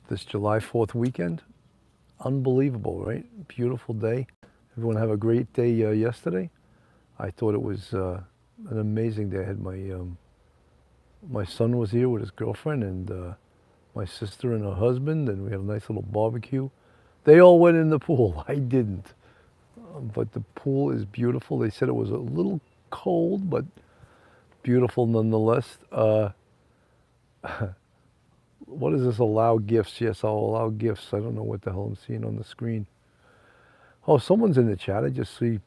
this July 4th weekend. Unbelievable, right? Beautiful day. Everyone have a great day yesterday. I thought it was an amazing day. I had my son was here with his girlfriend and my sister and her husband, and we had a nice little barbecue. They all went in the pool. I didn't. But the pool is beautiful. They said it was a little cold, but beautiful nonetheless. What is this? Allow gifts? Yes, I'll allow gifts. I don't know what the hell I'm seeing on the screen. Oh, someone's in the chat. I just see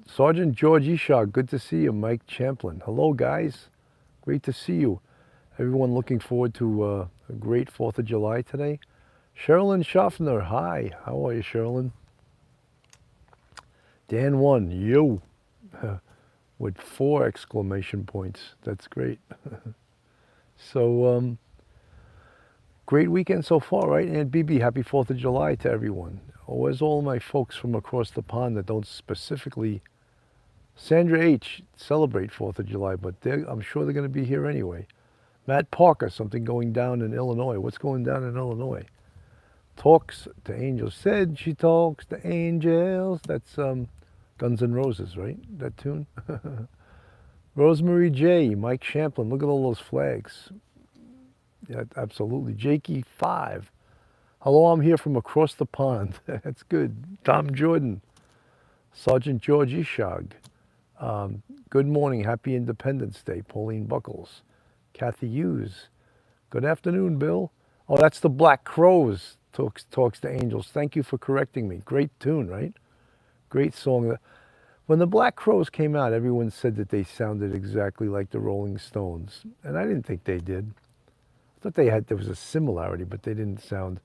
Sergeant George Eshog. Good to see you. Mike Champlin. Hello, guys. Great to see you. Everyone looking forward to a great 4th of July today. Sherilyn Schaffner. Hi. How are you, Sherilyn? Dan 1. Yo. With 4 exclamation points. That's great. So, great weekend so far, right? And BB, happy 4th of July to everyone. Where's all my folks from across the pond that don't specifically, Sandra H, celebrate 4th of July, but I'm sure they're going to be here anyway. Matt Parker, something going down in Illinois. What's going down in Illinois? Talks to angels. Said she talks to angels. That's Guns N' Roses, right? That tune? Rosemary J, Mike Champlin. Look at all those flags. Yeah, absolutely. Jakey 5. Hello, I'm here from across the pond. That's good. Tom Jordan. Sergeant George Eshog. Good morning. Happy Independence Day. Pauline Buckles. Kathy Hughes. Good afternoon, Bill. Oh, that's the Black Crows. Talks to Angels. Thank you for correcting me. Great tune, right? Great song. When the Black Crows came out, everyone said that they sounded exactly like the Rolling Stones. And I didn't think they did. I thought there was a similarity, but they didn't sound,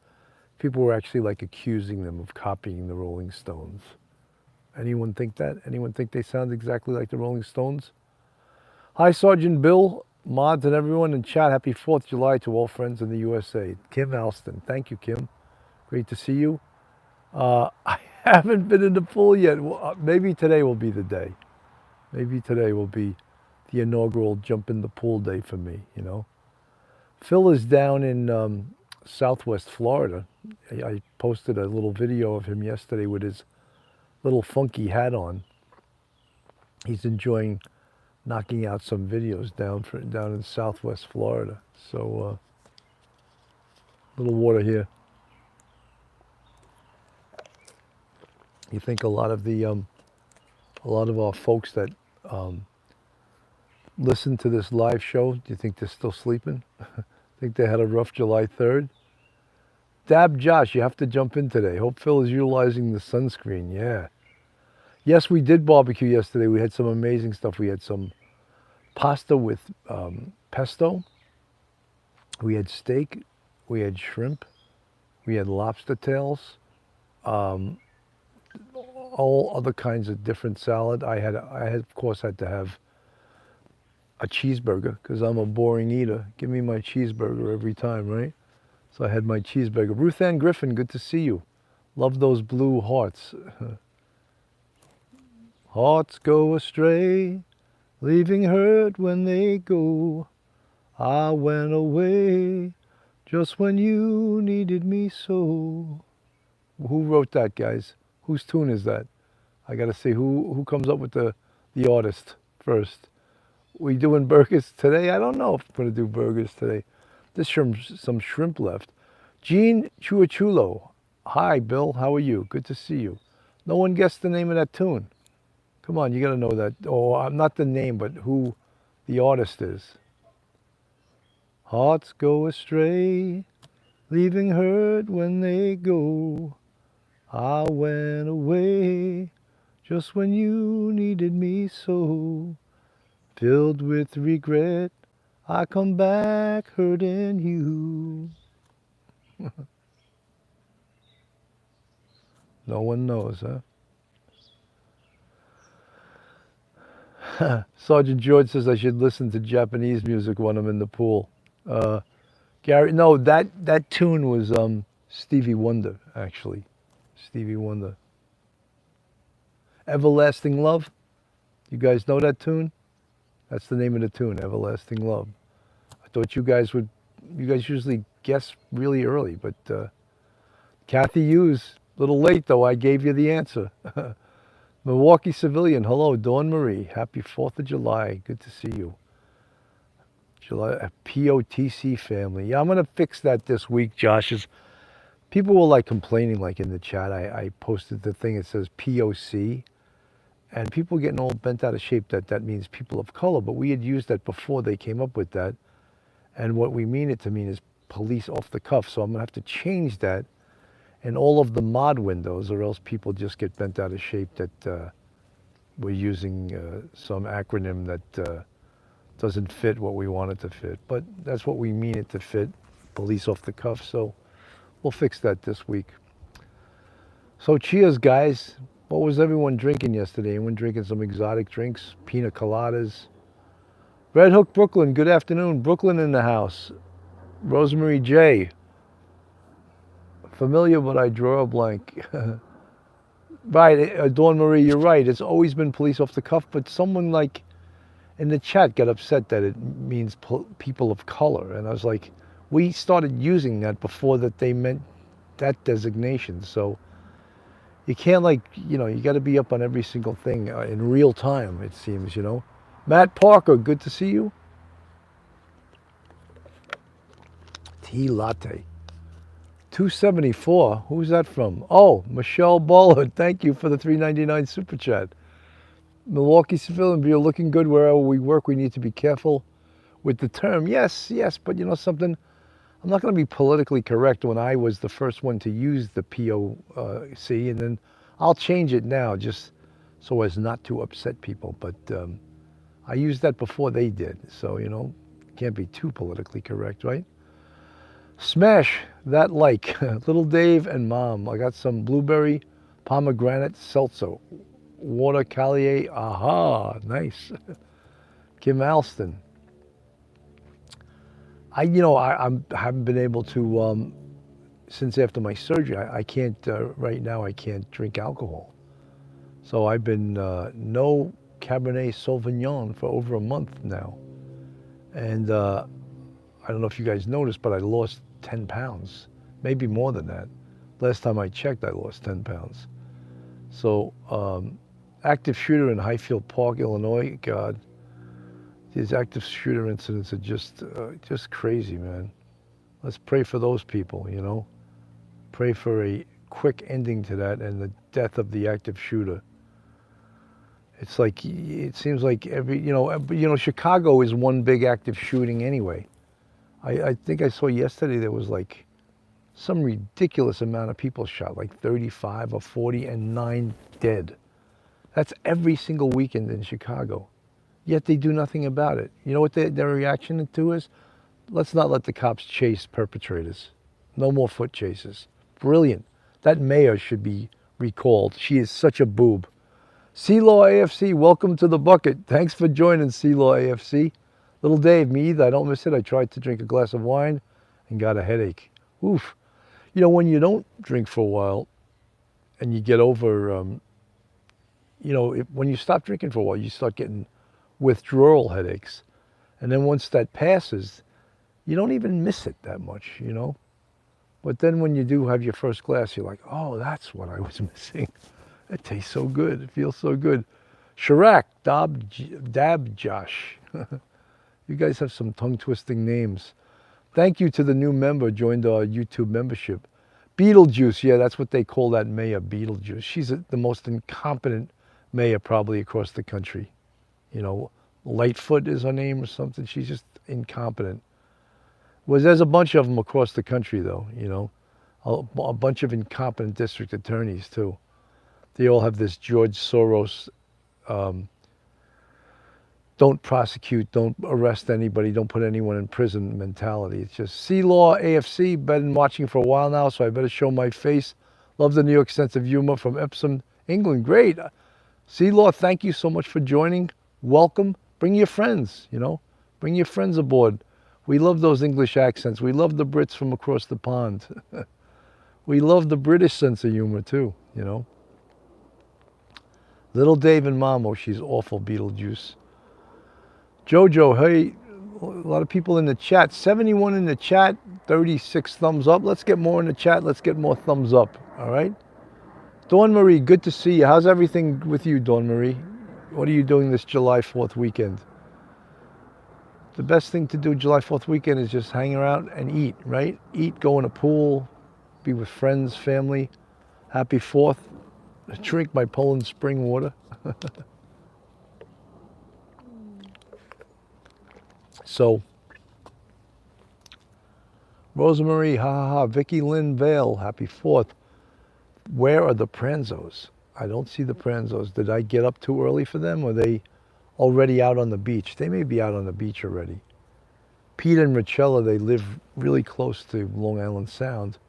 people were actually like accusing them of copying the Rolling Stones. Anyone think that? Anyone think they sound exactly like the Rolling Stones? Hi, Sergeant Bill, mods and everyone in chat. Happy 4th of July to all friends in the USA. Kim Alston. Thank you, Kim. Great to see you. I haven't been in the pool yet. Well, maybe today will be the day. Maybe today will be the inaugural jump in the pool day for me, you know. Phil is down in Southwest Florida. I posted a little video of him yesterday with his little funky hat on. He's enjoying knocking out some videos down in Southwest Florida. So, little water here. You think a lot of our folks that listen to this live show, do you think they're still sleeping? Think they had a rough July 3rd? Dab Josh, you have to jump in today. Hope Phil is utilizing the sunscreen. Yeah. Yes, we did barbecue yesterday. We had some amazing stuff. We had some pasta with pesto. We had steak. We had shrimp. We had lobster tails. All other kinds of different salad. I of course had to have a cheeseburger because I'm a boring eater. Give me my cheeseburger every time, right? So I had my cheeseburger. Ruth Ann Griffin, good to see you. Love those blue hearts. Hearts go astray, leaving hurt when they go. I went away just when you needed me so. Who wrote that, guys? Whose tune is that? I gotta see who comes up with the artist first. We doing burgers today? I don't know if we're gonna do burgers today. There's some shrimp left. Gene Chuachulo. Hi, Bill. How are you? Good to see you. No one guessed the name of that tune. Come on, you gotta know that. Oh, not the name, but who the artist is. Hearts go astray, leaving hurt when they go. I went away just when you needed me so. Filled with regret, I come back hurting you. No one knows, huh? Sergeant George says I should listen to Japanese music when I'm in the pool. Gary, no, that tune was Stevie Wonder, actually. Stevie Wonder. Everlasting Love. You guys know that tune? That's the name of the tune, Everlasting Love. I thought you guys usually guess really early. But Kathy Hughes, a little late though, I gave you the answer. Milwaukee Civilian, hello, Dawn Marie. Happy 4th of July. Good to see you. July, POTC family. Yeah, I'm going to fix that this week, Josh. People were like complaining, like in the chat. I posted the thing that says POC, and people were getting all bent out of shape that means people of color. But we had used that before they came up with that. And what we mean it to mean is police off the cuff. So I'm going to have to change that in all of the mod windows, or else people just get bent out of shape that we're using some acronym that doesn't fit what we want it to fit. But that's what we mean it to fit, police off the cuff. So we'll fix that this week. So cheers, guys. What was everyone drinking yesterday? Anyone drinking some exotic drinks? Pina coladas? Red Hook, Brooklyn. Good afternoon. Brooklyn in the house. Rosemary J. Familiar, but I draw a blank. Right, Dawn Marie, you're right. It's always been police off the cuff, but someone like in the chat got upset that it means people of color. And I was like, we started using that before that they meant that designation. So you can't you got to be up on every single thing in real time, it seems, Matt Parker, good to see you. Tea latte. 274. Who's that from? Oh, Michelle Ballard. Thank you for the $3.99 super chat. Milwaukee Civilian, you're looking good wherever we work. We need to be careful with the term. Yes, but something? I'm not going to be politically correct when I was the first one to use the POC, and then I'll change it now just so as not to upset people. But I used that before they did, so, can't be too politically correct, right? Smash that like. Little Dave and Mom. I got some blueberry pomegranate seltzer. Water Callier. Aha, nice. Kim Alston. I haven't been able to, since after my surgery, I can't, right now I can't drink alcohol. So I've been no Cabernet Sauvignon for over a month now. And I don't know if you guys noticed, but I lost 10 pounds, maybe more than that. Last time I checked, I lost 10 pounds. So active shooter in Highfield Park, Illinois, God, these active shooter incidents are just crazy, man. Let's pray for those people, Pray for a quick ending to that and the death of the active shooter. It's like, it seems like Chicago is one big active shooting anyway. I think I saw yesterday there was like some ridiculous amount of people shot, like 35 or 40 and 9 dead. That's every single weekend in Chicago. Yet they do nothing about it. You know what their reaction to is? Let's not let the cops chase perpetrators. No more foot chases. Brilliant. That mayor should be recalled. She is such a boob. C-Law AFC, welcome to the bucket. Thanks for joining C-Law AFC. Little Dave, me either. I don't miss it. I tried to drink a glass of wine and got a headache. Oof. When you don't drink for a while and you get over, when you stop drinking for a while, you start getting withdrawal headaches. And then once that passes, you don't even miss it that much, But then when you do have your first glass, you're like, oh, that's what I was missing. It tastes so good. It feels so good. Chirac, Dab Josh. You guys have some tongue-twisting names. Thank you to the new member joined our YouTube membership. Beetlejuice, yeah, that's what they call that mayor, Beetlejuice. She's the most incompetent mayor probably across the country. Lightfoot is her name or something. She's just incompetent. There's a bunch of them across the country, though, a bunch of incompetent district attorneys, too. They all have this George Soros, don't prosecute, don't arrest anybody, don't put anyone in prison mentality. It's just C-Law AFC, been watching for a while now, so I better show my face. Love the New York sense of humor from Epsom, England. Great. C-Law, thank you so much for joining. Welcome. Bring your friends, Bring your friends aboard. We love those English accents. We love the Brits from across the pond. We love the British sense of humor, too, Little Dave and Mom, oh, she's awful, Beetlejuice. Jojo, hey, A lot of people in the chat. 71 in the chat, 36 thumbs up. Let's get more in the chat. Let's get more thumbs up. All right. Dawn Marie, good to see you. How's everything with you, Dawn Marie? What are you doing this July 4th weekend? The best thing to do July 4th weekend is just hang around and eat, right? Eat, go in a pool, be with friends, family. Happy 4th. Drink my Poland Spring water. So, Rosa Marie, ha ha ha. Vicky Lynn Vale, happy 4th. Where are the Pranzos? I don't see the Pranzos. Did I get up too early for them, or are they already out on the beach? They may be out on the beach already. Pete and Richella, they live really close to Long Island Sound.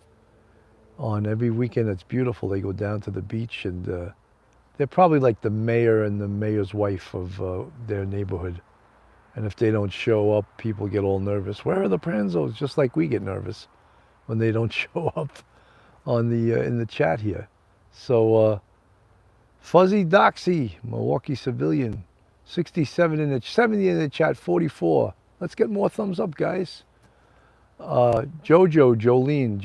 On every weekend, it's beautiful. They go down to the beach, and they're probably like the mayor and the mayor's wife of their neighborhood. And if they don't show up, people get all nervous. Where are the Pranzos? Just like we get nervous when they don't show up on the in the chat here. So Fuzzy Doxy, Milwaukee civilian, 67 in the 70 in the chat, 44. Let's get more thumbs up, guys. Jojo, Jolene.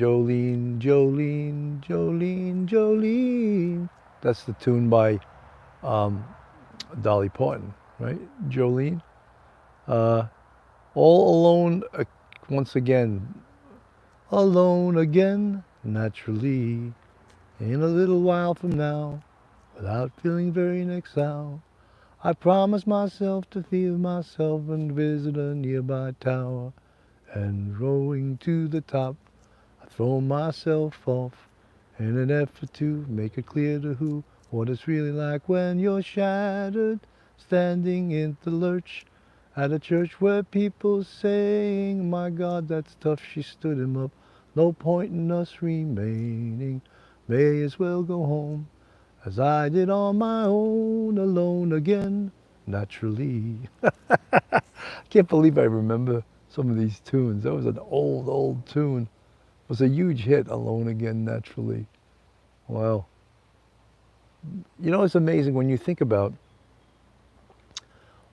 That's the tune by Dolly Parton, right? Jolene. All alone, once again. Alone again, naturally. In a little while from now, without feeling very next how. I promise myself to feel myself and visit a nearby tower. And rowing to the top, I throw myself off in an effort to make it clear to who what it's really like when you're shattered, standing in the lurch at a church where people saying, my God, that's tough, she stood him up. No point in us remaining, may as well go home, as I did on my own, alone again, naturally. I can't believe I remember some of these tunes. That was an old tune. It was a huge hit, Alone Again, Naturally. Wow. You know, it's amazing when you think about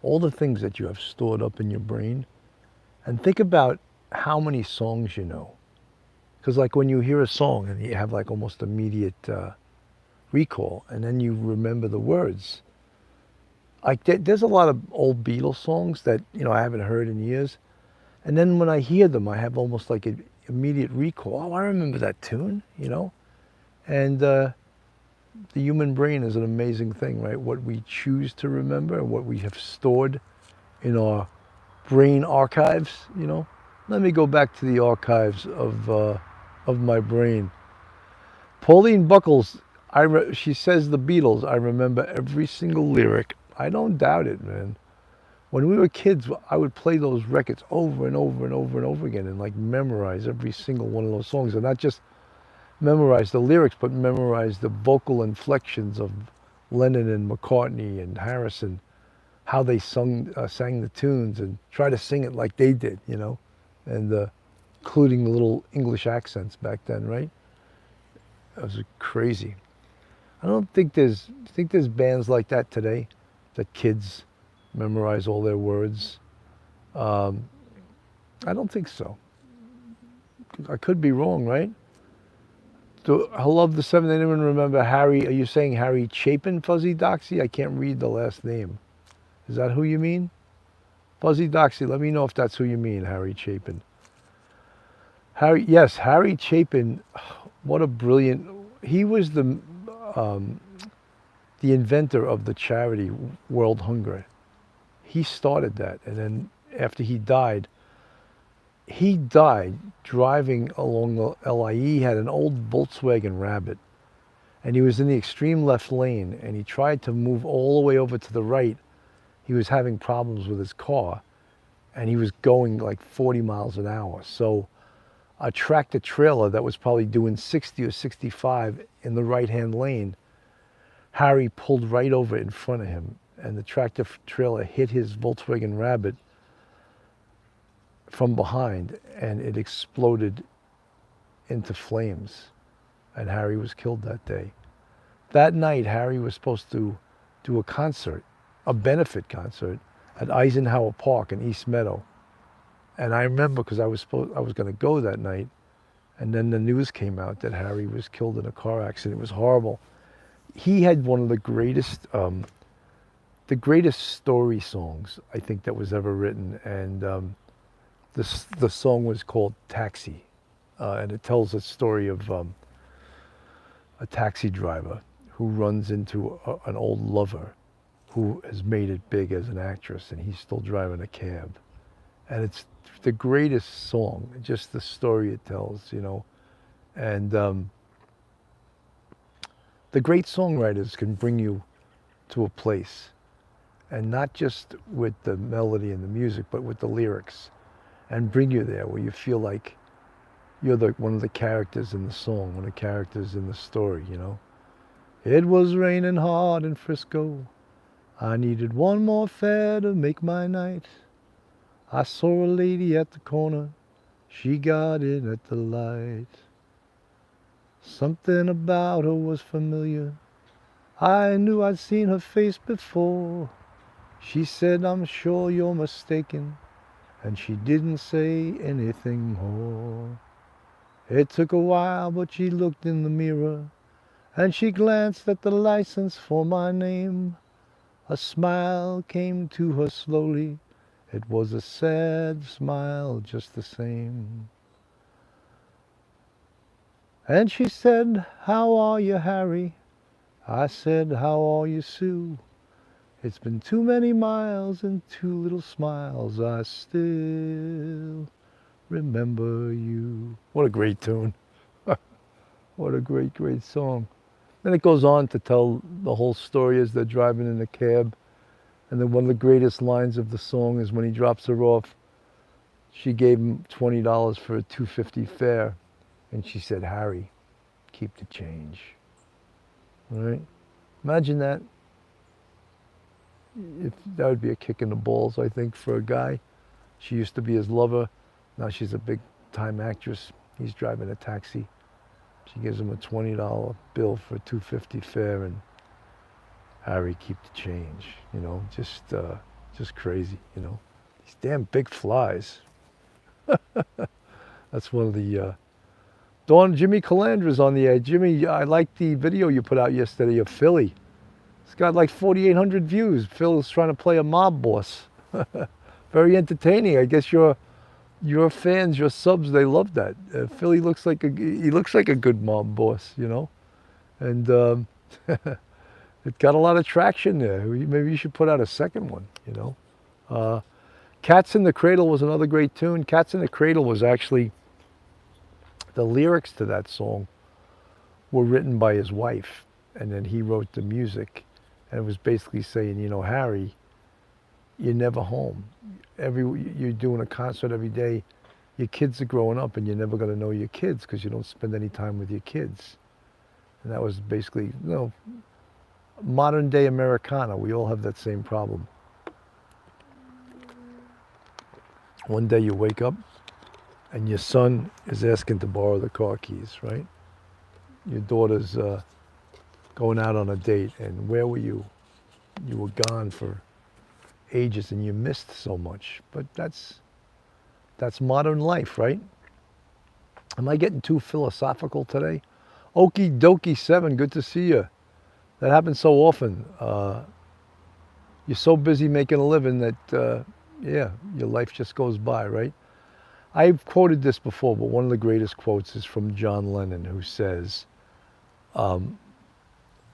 all the things that you have stored up in your brain, and think about how many songs you know. Because like when you hear a song and you have like almost immediate recall, and then you remember the words. Like there's a lot of old Beatles songs that, you know, I haven't heard in years. And then when I hear them, I have almost like an immediate recall. Oh, I remember that tune, you know? And the human brain is an amazing thing, right? What we choose to remember and what we have stored in our brain archives, you know? Let me go back to the archives of my brain. Pauline Buckles, she says the Beatles. I remember every single lyric. I don't doubt it, man. When we were kids, I would play those records over and over and over and over again and like memorize every single one of those songs. And not just memorize the lyrics, but memorize the vocal inflections of Lennon and McCartney and Harrison, how they sang the tunes, and try to sing it like they did, you know, and including the little English accents back then, right? That was crazy. I don't think there's bands like that today, that kids memorize all their words. I don't think so. I could be wrong, right? I love the seven. Anyone remember Harry? Are you saying Harry Chapin, Fuzzy Doxy? I can't read the last name. Is that who you mean? Fuzzy Doxy, let me know if that's who you mean, Harry Chapin. Yes, Harry Chapin, what a brilliant, he was the inventor of the charity World Hunger. He started that, and then after he died driving along the LIE. He had an old Volkswagen Rabbit, and he was in the extreme left lane, and he tried to move all the way over to the right. He was having problems with his car, and he was going like 40 miles an hour. So a tractor trailer that was probably doing 60 or 65 in the right-hand lane, Harry pulled right over in front of him, and the tractor trailer hit his Volkswagen Rabbit from behind, and it exploded into flames, and Harry was killed that day. That night, Harry was supposed to do a concert, a benefit concert, at Eisenhower Park in East Meadow. And I remember because I was going to go that night, and then the news came out that Harry was killed in a car accident. It was horrible. He had one of the greatest story songs I think that was ever written, and the song was called Taxi, and it tells a story of a taxi driver who runs into an old lover who has made it big as an actress, and he's still driving a cab. And it's the greatest song, just the story it tells, you know. And the great songwriters can bring you to a place, and not just with the melody and the music, but with the lyrics, and bring you there where you feel like you're one of the characters in the song, one of the characters in the story, you know. It was raining hard in Frisco. I needed one more fare to make my night. I saw a lady at the corner. She got in at the light. Something about her was familiar. I knew I'd seen her face before. She said, I'm sure you're mistaken. And she didn't say anything more. It took a while, but she looked in the mirror, and she glanced at the license for my name. A smile came to her slowly. It was a sad smile just the same. And she said, how are you, Harry? I said, how are you, Sue? It's been too many miles and too little smiles. I still remember you. What a great tune. What a great, great song. Then it goes on to tell the whole story as they're driving in the cab. And then one of the greatest lines of the song is when he drops her off. She gave him $20 for a $2.50 fare. And she said, Harry, keep the change. All right? Imagine that. If that would be a kick in the balls, I think, for a guy. She used to be his lover. Now she's a big-time actress. He's driving a taxi. She gives him a $20 bill for a $2.50 fare, and Harry, keep the change. You know, just crazy. You know, these damn big flies. That's one of the. Dawn, Jimmy Calandra's on the air. Jimmy, I liked the video you put out yesterday of Philly. It's got like 4,800 views. Phil's trying to play a mob boss. Very entertaining. I guess your fans, your subs, they love that. Philly looks like he looks like a good mob boss, you know, and it got a lot of traction there. Maybe you should put out a second one, you know. Cats in the Cradle was another great tune. Cats in the Cradle was actually, the lyrics to that song were written by his wife, and then he wrote the music, and it was basically saying, you know, Harry, you're never home. You're doing a concert every day. Your kids are growing up, and you're never going to know your kids because you don't spend any time with your kids. And that was basically, you know, modern day Americana. We all have that same problem. One day you wake up and your son is asking to borrow the car keys, right? Your daughter's going out on a date, and where were you? You were gone for ages and you missed so much. But that's modern life, right? Am I getting too philosophical today? Okie dokie 7, good to see you. That happens so often. You're so busy making a living that, yeah, your life just goes by, right? I've quoted this before, but one of the greatest quotes is from John Lennon, who says,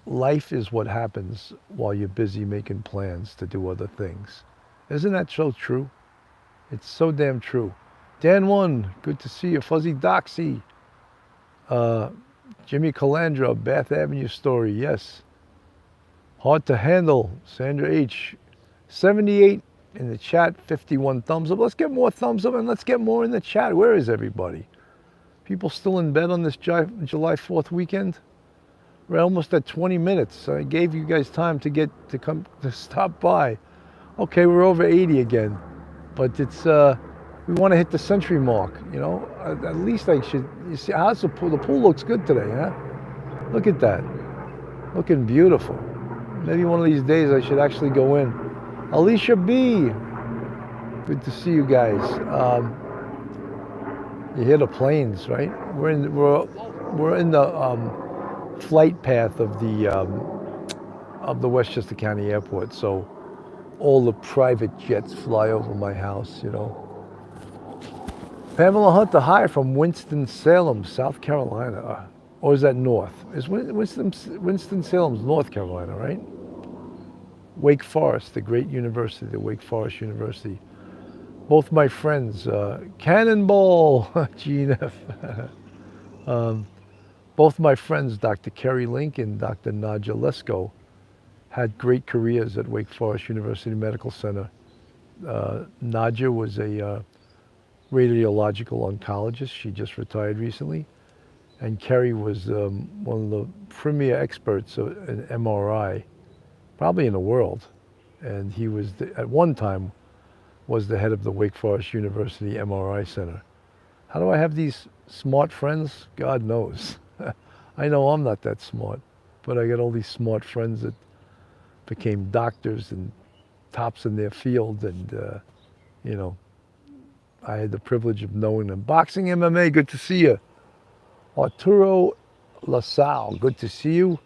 life is what happens while you're busy making plans to do other things. Isn't that so true? It's so damn true. Dan One, good to see you. Fuzzy Doxy. Jimmy Calandra, Bath Avenue story, yes. Hard to handle, Sandra H. 78 in the chat, 51 thumbs up. Let's get more thumbs up and let's get more in the chat. Where is everybody? People still in bed on this July 4th weekend? We're almost at 20 minutes. I gave you guys time to come to stop by. Okay, we're over 80 again, but it's we want to hit the century mark. You know, at least I should. You see, how's the pool? The pool looks good today, huh? Look at that, looking beautiful. Maybe one of these days I should actually go in. Alicia B. Good to see you guys. You hear the planes, right? We're in the flight path of the Westchester County Airport, so all the private jets fly over my house, you know. Pamela Hunter, hi from Winston-Salem, South Carolina. Or is that north? Is Winston-Salem's North Carolina, right? Wake Forest, the great university, the Wake Forest University. Both my friends, Cannonball, GNF. Both my friends, Dr. Kerry Link and Dr. Nadja Lesko, had great careers at Wake Forest University Medical Center. Nadja was a radiological oncologist. She just retired recently. And Kerry was one of the premier experts in MRI, probably in the world. And he was, at one time, was the head of the Wake Forest University MRI Center. How do I have these smart friends? God knows. I know I'm not that smart, but I got all these smart friends that became doctors and tops in their field, and you know, I had the privilege of knowing them. Boxing MMA, good to see you. Arturo LaSalle, good to see you.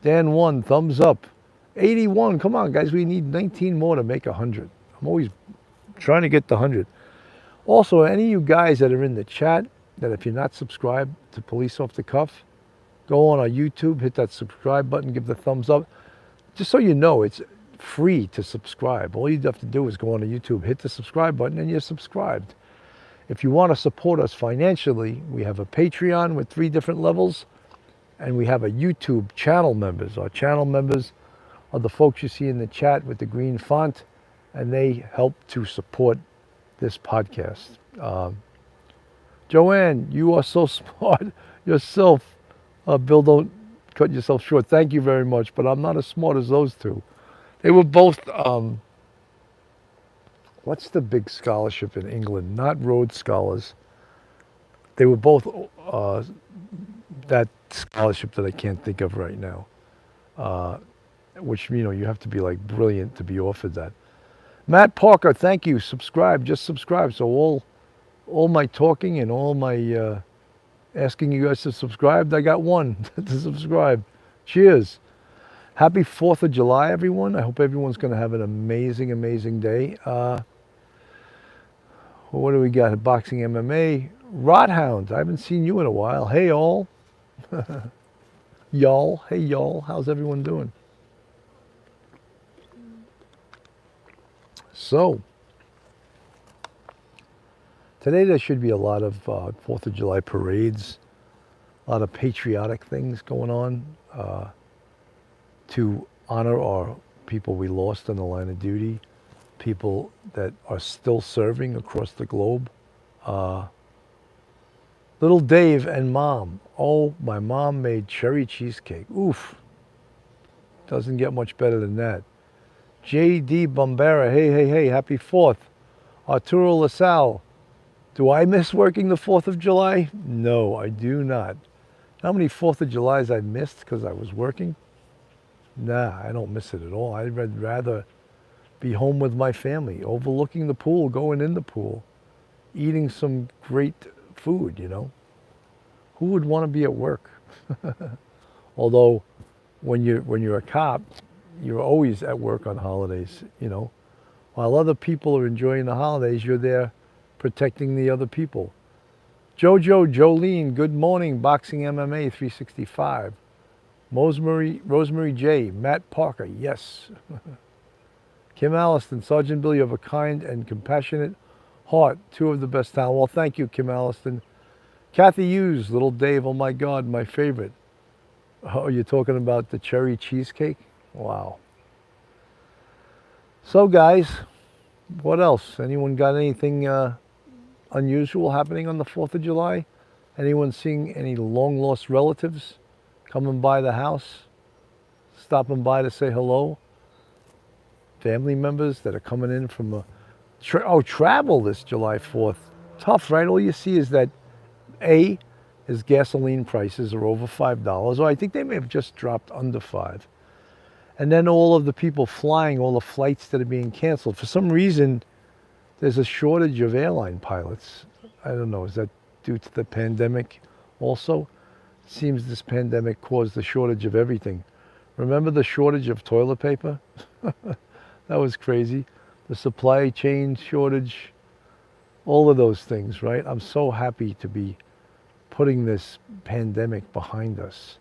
Dan 1, thumbs up. 81, come on guys, we need 19 more to make 100. I'm always trying to get the 100. Also, any of you guys that are in the chat, that if you're not subscribed to Police Off the Cuff, go on our YouTube, hit that subscribe button, give the thumbs up. Just so you know, it's free to subscribe. All you have to do is go on to YouTube, hit the subscribe button, and you're subscribed. If you want to support us financially, we have a Patreon with 3 different levels, and we have a YouTube channel members. Our channel members are the folks you see in the chat with the green font, and they help to support this podcast. Joanne, you are so smart yourself. Bill, don't cut yourself short. Thank you very much, but I'm not as smart as those two. They were both, what's the big scholarship in England? Not Rhodes Scholars. They were both that scholarship that I can't think of right now, which, you know, you have to be like brilliant to be offered that. Matt Parker, thank you. Subscribe, just subscribe. So all my talking and all my asking you guys to subscribe, I got one to subscribe. Cheers. Happy 4th of July, everyone. I hope everyone's going to have an amazing, amazing day. What do we got? Boxing MMA. Rodhound, I haven't seen you in a while. Hey, all. Y'all. Hey, y'all. How's everyone doing? So, today there should be a lot of 4th of July parades, a lot of patriotic things going on to honor our people we lost in the line of duty, people that are still serving across the globe. Little Dave and Mom. Oh, my mom made cherry cheesecake. Oof. Doesn't get much better than that. J.D. Bombera, hey, happy 4th. Arturo LaSalle, do I miss working the 4th of July? No, I do not. How many 4th of Julys I missed because I was working? Nah, I don't miss it at all. I'd rather be home with my family, overlooking the pool, going in the pool, eating some great food, you know. Who would want to be at work? Although, when you're a cop, you're always at work on holidays, you know. While other people are enjoying the holidays, you're there protecting the other people. Jolene, good morning. Boxing MMA 365. Rosemary J. Matt Parker, yes. Kim Alliston, Sergeant Bill, you have a kind and compassionate heart. 2 of the best talent. Well, thank you, Kim Alliston. Kathy Hughes, Little Dave, oh my God, my favorite. Oh, you're talking about the cherry cheesecake? Wow. So guys, what else? Anyone got anything unusual happening on the 4th of July? Anyone seeing any long lost relatives coming by the house, stopping by to say hello? Family members that are coming in from travel this July 4th. Tough, right? All you see is that is gasoline prices are over $5, or I think they may have just dropped under $5. And then all of the people flying, all the flights that are being canceled. For some reason, there's a shortage of airline pilots. I don't know, is that due to the pandemic also? Seems this pandemic caused the shortage of everything. Remember the shortage of toilet paper? That was crazy. The supply chain shortage, all of those things, right? I'm so happy to be putting this pandemic behind us.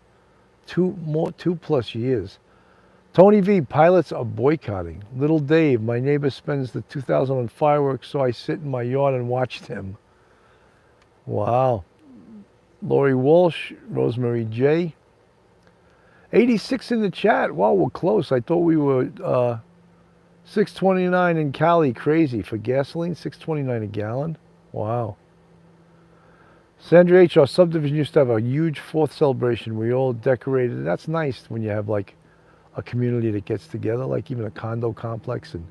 2+ years. Tony V, pilots are boycotting. Little Dave, my neighbor spends the 2000 on fireworks, so I sit in my yard and watch them. Wow. Lori Walsh, Rosemary J. 86 in the chat. Wow, we're close. I thought we were 6.29 in Cali. Crazy for gasoline. 6.29 a gallon. Wow. Sandra H, our subdivision used to have a huge 4th celebration. We all decorated. That's nice when you have like a community that gets together, like even a condo complex, and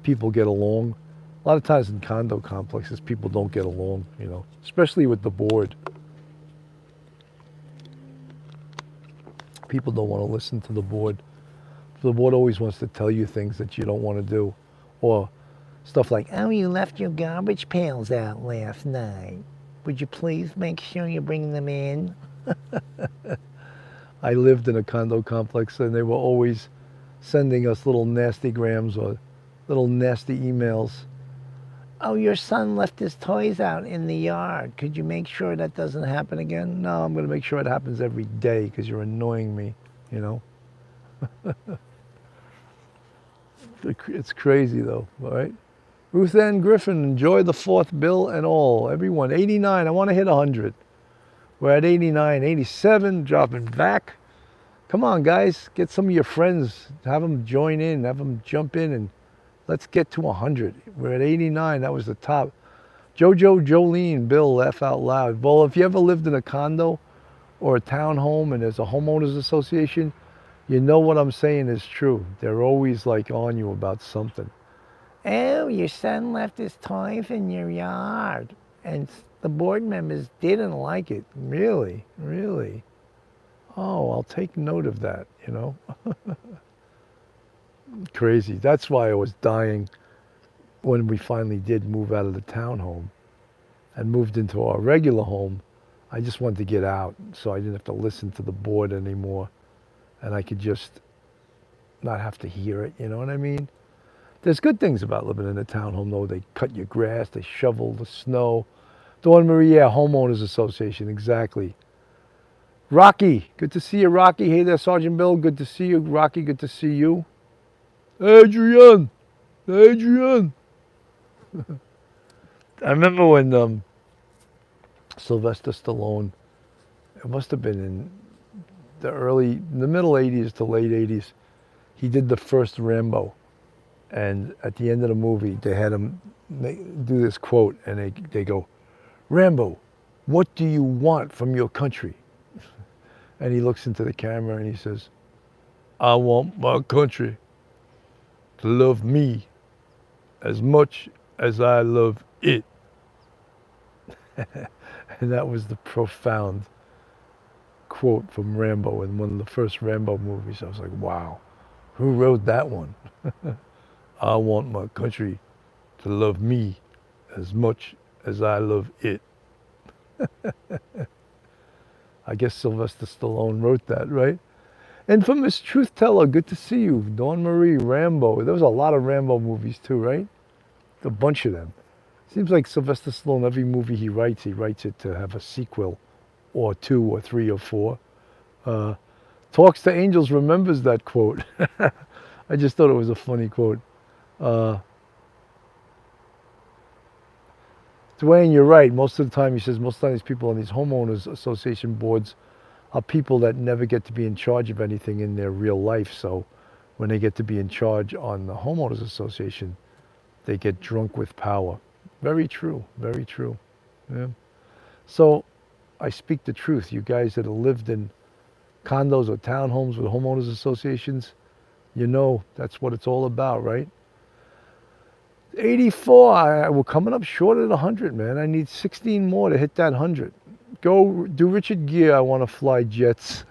people get along. A lot of times in condo complexes, people don't get along, you know, especially with the board. People don't want to listen to the board. The board always wants to tell you things that you don't want to do. Or stuff like, oh, you left your garbage pails out last night. Would you please make sure you bring them in? I lived in a condo complex and they were always sending us little nasty grams or little nasty emails. Oh, your son left his toys out in the yard. Could you make sure that doesn't happen again? No, I'm going to make sure it happens every day because you're annoying me, you know? It's crazy though, all right? Ruth Ann Griffin, enjoy the 4th bill and all. Everyone, 89, I want to hit 100. We're at 89, 87, dropping back. Come on, guys, get some of your friends, have them join in, have them jump in, and let's get to 100. We're at 89, that was the top. Jojo, Jolene, Bill, laugh out loud. Well, if you ever lived in a condo or a townhome and there's a homeowners association, you know what I'm saying is true. They're always like on you about something. Oh, your son left his toys in your yard. And the board members didn't like it. Really? Really? Oh, I'll take note of that, you know? Crazy. That's why I was dying when we finally did move out of the townhome and moved into our regular home. I just wanted to get out so I didn't have to listen to the board anymore. And I could just not have to hear it, you know what I mean? There's good things about living in a townhome, though. They cut your grass, they shovel the snow. Dawn Marie, yeah, Homeowners Association, exactly. Rocky, good to see you, Rocky. Hey there, Sergeant Bill, good to see you. Rocky, good to see you. Adrian, Adrian. I remember when Sylvester Stallone, it must have been in the middle 80s to late 80s, he did the first Rambo. And at the end of the movie, they had him do this quote, and they go, Rambo, what do you want from your country? And he looks into the camera and he says, I want my country to love me as much as I love it. And that was the profound quote from Rambo in one of the first Rambo movies. I was like, wow, who wrote that one? I want my country to love me as much as I love it. I guess Sylvester Stallone wrote that, right? Infamous Truth Teller, good to see you. Dawn Marie, Rambo. There was a lot of Rambo movies too, right? A bunch of them. Seems like Sylvester Stallone, every movie he writes it to have a sequel or 2 or 3 or 4. Talks to Angels remembers that quote. I just thought it was a funny quote. Dwayne, you're right. Most of the time, he says, most of the time these people on these homeowners association boards are people that never get to be in charge of anything in their real life. So when they get to be in charge on the homeowners association, they get drunk with power. Very true. Very true. Yeah. So I speak the truth. You guys that have lived in condos or townhomes with homeowners associations, you know that's what it's all about, right? 84, we're coming up short at 100, man. I need 16 more to hit that 100. Go do Richard Gere, I want to fly jets.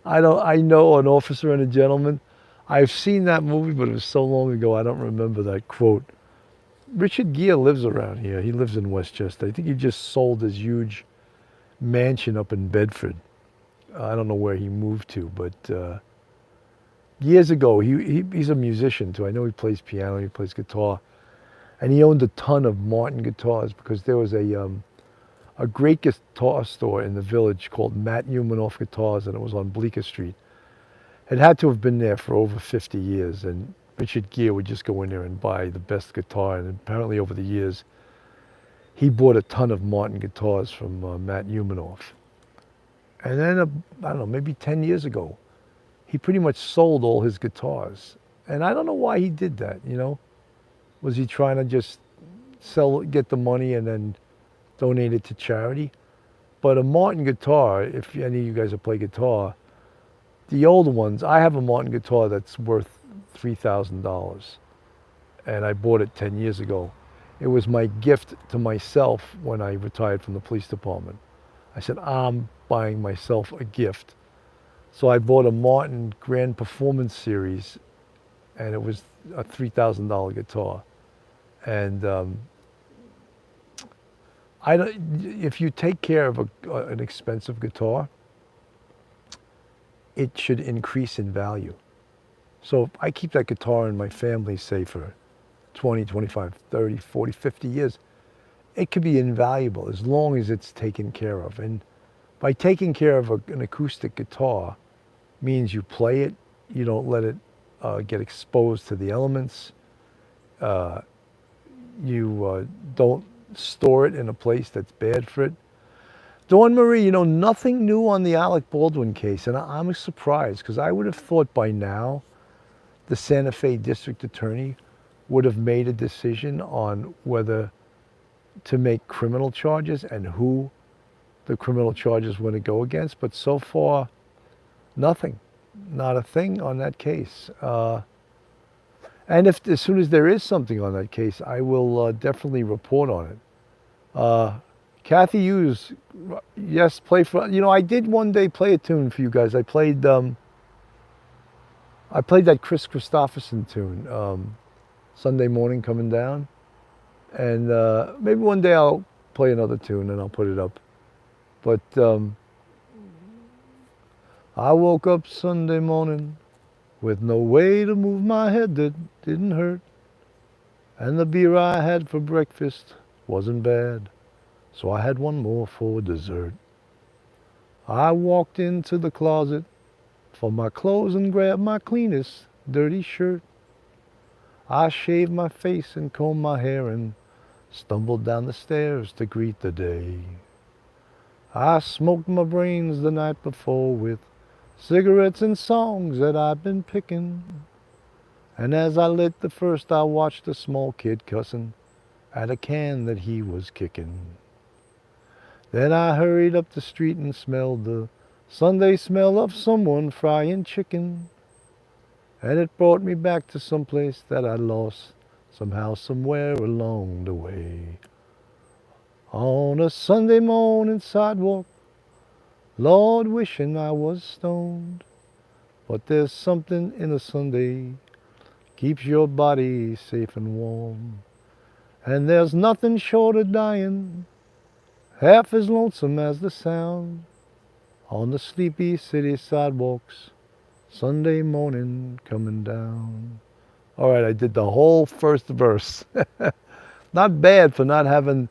I know An Officer and a Gentleman. I've seen that movie, but it was so long ago, I don't remember that quote. Richard Gere lives around here. He lives in Westchester. I think he just sold his huge mansion up in Bedford. I don't know where he moved to, but years ago, he's a musician too. I know he plays piano, he plays guitar, and he owned a ton of Martin guitars because there was a great guitar store in the village called Matt Humanoff Guitars, and it was on Bleecker Street. It had to have been there for over 50 years, and Richard Gere would just go in there and buy the best guitar, and apparently over the years, he bought a ton of Martin guitars from Matt Humanoff. And then, I don't know, maybe 10 years ago, he pretty much sold all his guitars. And I don't know why he did that, you know? Was he trying to just get the money and then donate it to charity? But a Martin guitar, if any of you guys have played guitar, the old ones, I have a Martin guitar that's worth $3,000. And I bought it 10 years ago. It was my gift to myself when I retired from the police department. I said, I'm buying myself a gift. So I bought a Martin Grand Performance Series, and it was a $3,000 guitar. And if you take care of an expensive guitar, it should increase in value. So I keep that guitar in my family, say, for 20, 25, 30, 40, 50 years. It could be invaluable as long as it's taken care of. And by taking care of an acoustic guitar means you play it, you don't let it get exposed to the elements, you don't store it in a place that's bad for it. Dawn Marie, you know, nothing new on the Alec Baldwin case, and I'm surprised because I would have thought by now the Santa Fe district attorney would have made a decision on whether to make criminal charges and who the criminal charges were to go against, but so far, nothing, not a thing on that case. And as soon as there is something on that case, I will definitely report on it. Kathy Hughes, yes, play for, you know, I did one day play a tune for you guys. I played that Chris Christopherson tune, Sunday Morning Coming Down. And maybe one day I'll play another tune and I'll put it up. But I woke up Sunday morning with no way to move my head that didn't hurt. And the beer I had for breakfast wasn't bad, so I had one more for dessert. I walked into the closet for my clothes and grabbed my cleanest dirty shirt. I shaved my face and combed my hair and stumbled down the stairs to greet the day. I smoked my brains the night before with cigarettes and songs that I've been picking. And as I lit the first, I watched a small kid cussing at a can that he was kicking. Then I hurried up the street and smelled the Sunday smell of someone frying chicken. And it brought me back to some place that I lost somehow, somewhere along the way. On a Sunday morning sidewalk, Lord, wishing I was stoned. But there's something in a Sunday keeps your body safe and warm. And there's nothing short of dying half as lonesome as the sound on the sleepy city sidewalks, Sunday morning coming down. All right, I did the whole first verse. Not bad for not having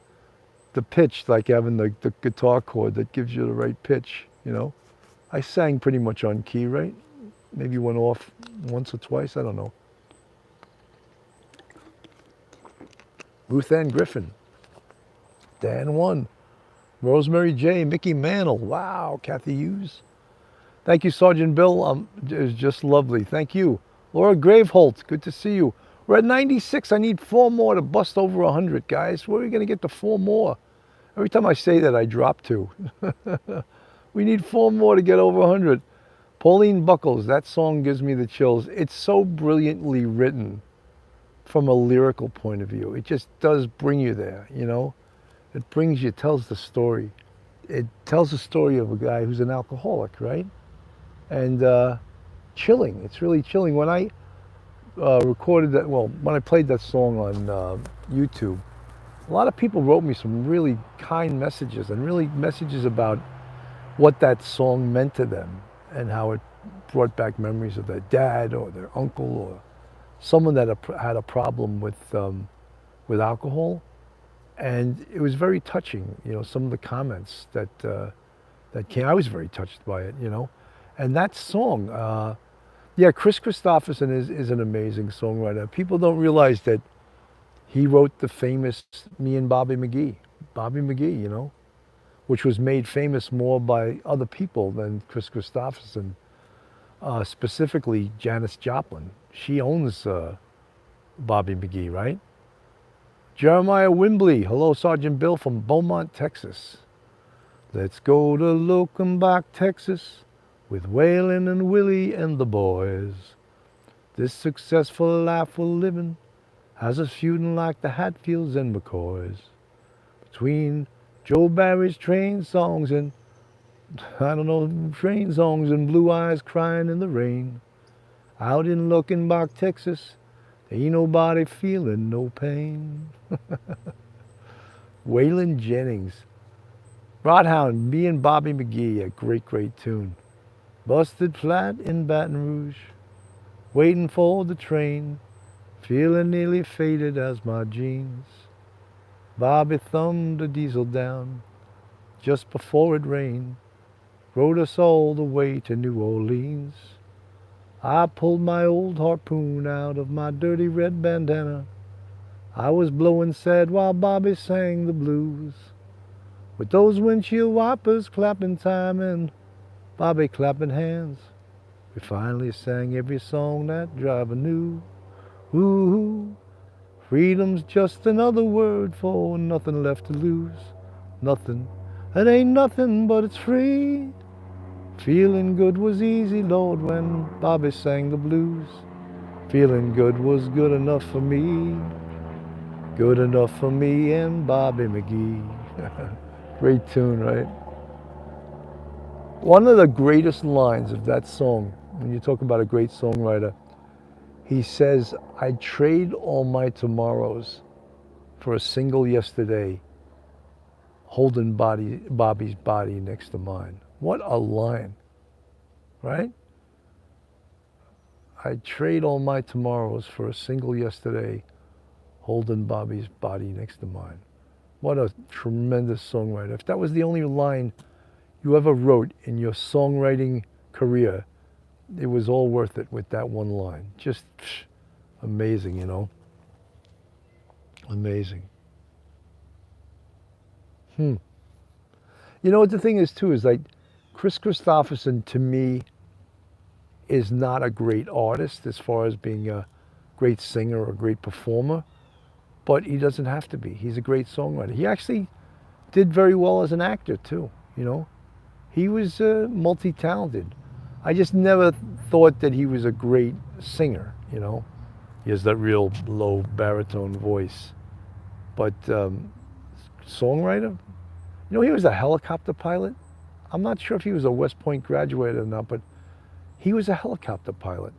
the pitch, like having the guitar chord that gives you the right pitch, you know. I sang pretty much on key, right? Maybe went off once or twice, I don't know. Ruth Ann Griffin, Dan 1, Rosemary J, Mickey Mantle, wow, Kathy Hughes. Thank you, Sergeant Bill, it was just lovely, thank you. Laura Graveholt, good to see you. We're at 96, I need 4 more to bust over 100, guys. Where are we gonna get to 4 more? Every time I say that, I drop 2. We need 4 more to get over 100. Pauline Buckles, that song gives me the chills. It's so brilliantly written from a lyrical point of view. It just does bring you there, you know? It brings you, tells the story. It tells the story of a guy who's an alcoholic, right? And chilling, it's really chilling. When I recorded that, well, when I played that song on YouTube, a lot of people wrote me some really kind messages and really messages about what that song meant to them and how it brought back memories of their dad or their uncle or someone that had a problem with alcohol. And it was very touching, some of the comments that came. I was very touched by it. And that song, yeah, Chris Christopherson is an amazing songwriter. People don't realize that he wrote the famous Me and Bobby McGee, which was made famous more by other people than Chris Christopherson, specifically Janis Joplin. She owns Bobby McGee, right? Jeremiah Wimbley, hello, Sergeant Bill from Beaumont, Texas. Let's go to Lockenbach, Texas, with Waylon and Willie and the boys. This successful life we're living has us feuding like the Hatfields and McCoys. Between Joe Barry's train songs and, train songs and Blue Eyes Crying in the Rain. Out in Lockenbach, Texas, ain't nobody feeling no pain. Waylon Jennings. Rodhound, Me and Bobby McGee, a great, great tune. Busted flat in Baton Rouge, waiting for the train, feeling nearly faded as my jeans. Bobby thumbed the diesel down just before it rained, rode us all the way to New Orleans. I pulled my old harpoon out of my dirty red bandana. I was blowing sad while Bobby sang the blues. With those windshield wipers clapping time and Bobby clapping hands, we finally sang every song that driver knew. Ooh, freedom's just another word for nothing left to lose. Nothing, it ain't nothing but it's free. Feeling good was easy, Lord, when Bobby sang the blues. Feeling good was good enough for me. Good enough for me and Bobby McGee. Great tune, right? One of the greatest lines of that song, when you talk about a great songwriter, he says, I'd trade all my tomorrows for a single yesterday, holding Bobby's body next to mine. What a line, right? I'd trade all my tomorrows for a single yesterday, holding Bobby's body next to mine. What a tremendous songwriter. If that was the only line you ever wrote in your songwriting career, it was all worth it with that one line. Just amazing, Amazing. You know what the thing is too, is like Chris Christopherson to me is not a great artist as far as being a great singer or a great performer, but he doesn't have to be. He's a great songwriter. He actually did very well as an actor too, He was multi-talented. I just never thought that he was a great singer, He has that real low baritone voice. But songwriter, he was a helicopter pilot. I'm not sure if he was a West Point graduate or not, but he was a helicopter pilot.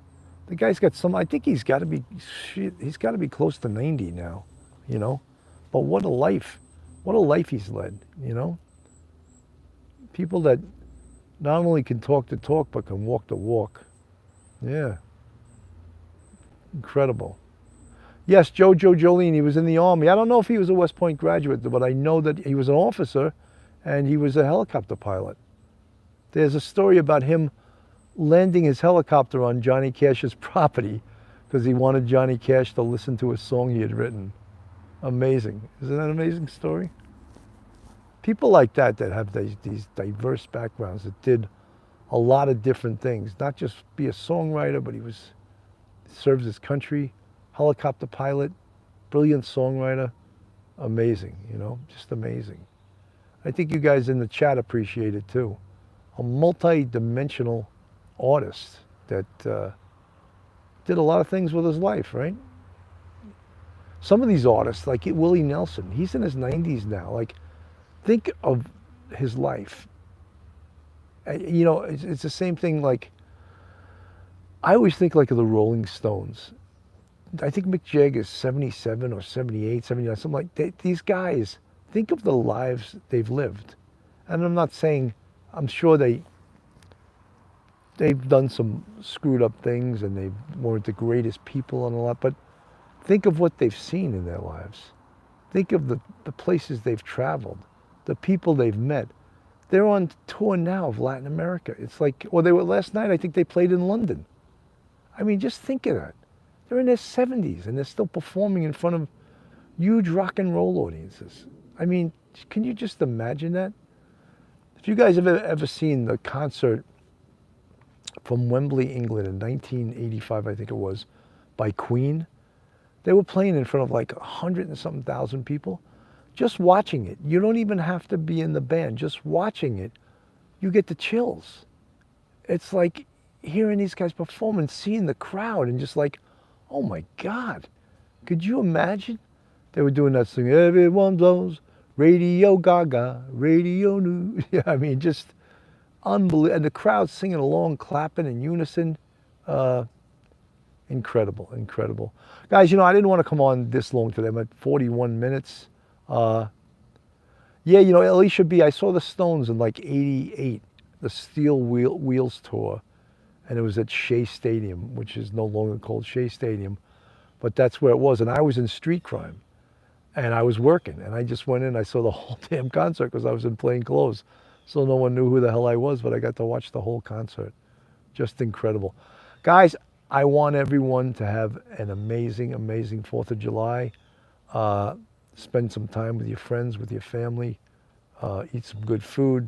The guy's got I think he's got to be close to 90 now, But what a life he's led, People that not only can talk the talk, but can walk the walk. Yeah. Incredible. Yes, Jojo Jolene, he was in the Army. I don't know if he was a West Point graduate, but I know that he was an officer and he was a helicopter pilot. There's a story about him landing his helicopter on Johnny Cash's property because he wanted Johnny Cash to listen to a song he had written. Amazing. Isn't that an amazing story? People like that have these diverse backgrounds that did a lot of different things. Not just be a songwriter, but he serves his country, helicopter pilot, brilliant songwriter. Amazing, just amazing. I think you guys in the chat appreciate it too. A multi-dimensional artist that did a lot of things with his life, right? Some of these artists, like Willie Nelson, he's in his 90s now. Like, think of his life. It's the same thing. Like, I always think like of the Rolling Stones. I think Mick Jagger's 77 or 78, 79, something like that. These guys, think of the lives they've lived. And I'm not saying, I'm sure they've done some screwed up things and they weren't the greatest people and a lot, but think of what they've seen in their lives. Think of the places they've traveled, the people they've met. They're on tour now of Latin America. It's like, or they were last night, I think they played in London. I mean, just think of that. They're in their 70s and they're still performing in front of huge rock and roll audiences. I mean, can you just imagine that? If you guys have ever seen the concert from Wembley, England in 1985, I think it was, by Queen, they were playing in front of like 100 and something thousand people. Just watching it, you don't even have to be in the band. Just watching it, you get the chills. It's like hearing these guys perform and seeing the crowd and just like, oh my God, could you imagine? They were doing that song, everyone blows, Radio Gaga, Radio News. Yeah, I mean, just unbelievable. And the crowd singing along, clapping in unison. Incredible, incredible. Guys, you know, I didn't want to come on this long today. I'm at 41 minutes. Yeah, you know, Alicia B., I saw the Stones in like 88, the Steel Wheels tour. And it was at Shea Stadium, which is no longer called Shea Stadium. But that's where it was. And I was in Street Crime. And I was working. And I just went in, I saw the whole damn concert because I was in plain clothes. So no one knew who the hell I was, but I got to watch the whole concert. Just incredible. Guys, I want everyone to have an amazing, amazing 4th of July. Spend some time with your friends, with your family. Eat some good food.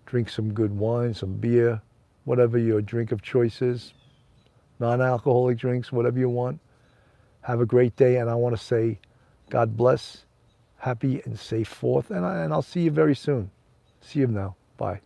Drink some good wine, some beer. Whatever your drink of choice is. Non-alcoholic drinks, whatever you want. Have a great day. And I want to say, God bless. Happy and safe 4th. And I'll see you very soon. See you now. Bye.